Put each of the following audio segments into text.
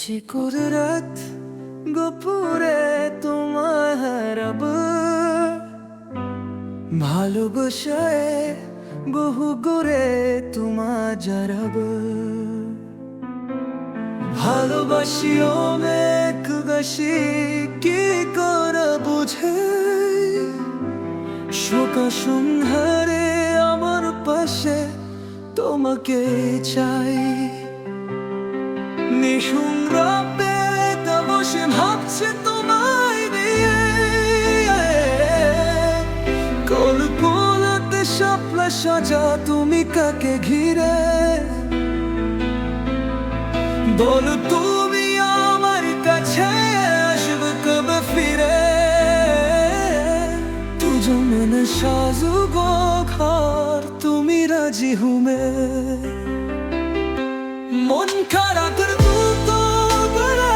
যে কুদরত গোপুরে তোমায় হারাবো, ভালোবাসায় বহু করে তোমায় জারাবো। ভালোবাসিও মেঘবাসী কি করে বুঝে, শোকা সংহারে আমার পাশে তোমাকে চাই। নিশুম রাতে বসে ভাবছে তোমায় নিয়ে, কল্পনাতে শাপলা সাজা তুমি কাকে ঘিরে। বলো তুমি আমার কাছে আসবে কবে ফিরে, तुझे मैंने साजुगो घर তুমি রাজি হুমে। মন খারাপের দুটো করে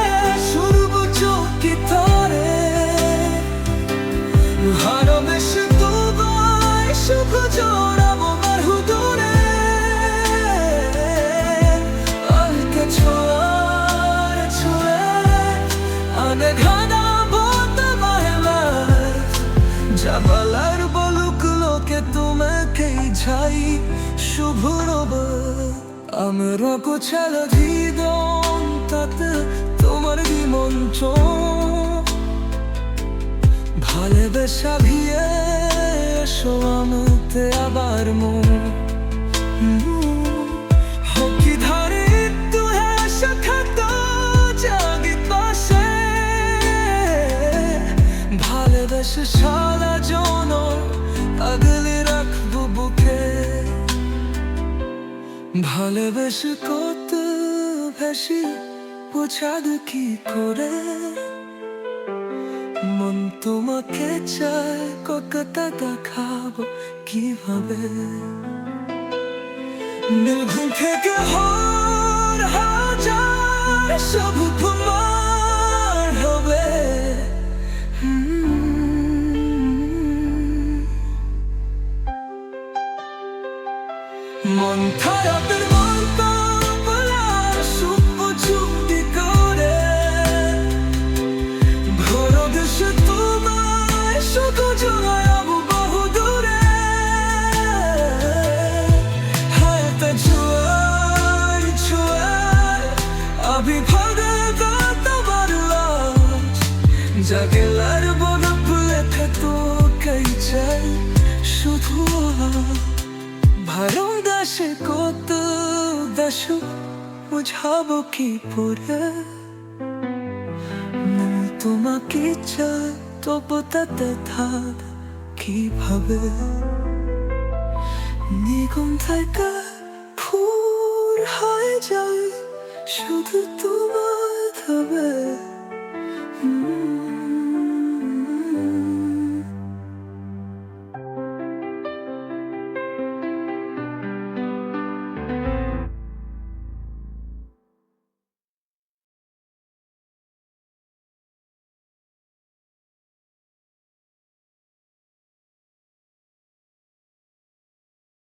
শুরু চোখে ধরে, ভালোবেসে তোমায় সুখ জড়াবো বারহু দূরে। আলকে ছোঁয়ার ছোঁয়ে আনে ঘানাবো তোমায় আমার, যা বলার বলুক লোকে তোমাকেই চাই শুভ রব। আমরা গোছালো জীবন তাতে তোমার বিমন্ত্র, ভালোবাসা ভিয়ে এসো আমাতে আবার মন। হকি ধারে তু হেসে থাকতো জাগি পাশে, ভালোবাসা সারা জন আগলে রাখবো বুকে। ভালোবেসে কত বেশি বোঝাবে কি করে, মন তোমাকে চায় কতটা দেখাবো কিভাবে। নির্ঘুম থেকে হর হাজার সব তোমার হবে। মন খারাপের মনটা বলা শুভ চুক্তি করে, ভরো দেশে তোমায় সুখ জড়াবো বহু দূরে। হাতে জোয়ার ছোঁয়ার আবির্ভাবে তোমার লাজ, জাগেলার বরফ লেখে তোকেই চাই শুধু। ভারম দাসে কত দাসু বুঝাবো কি পরে, তোমাকে চাই তবু তাতে থাক কিভাবে। নিগম থেকে ফুর হয়ে যায় শুধু তোমার হবে।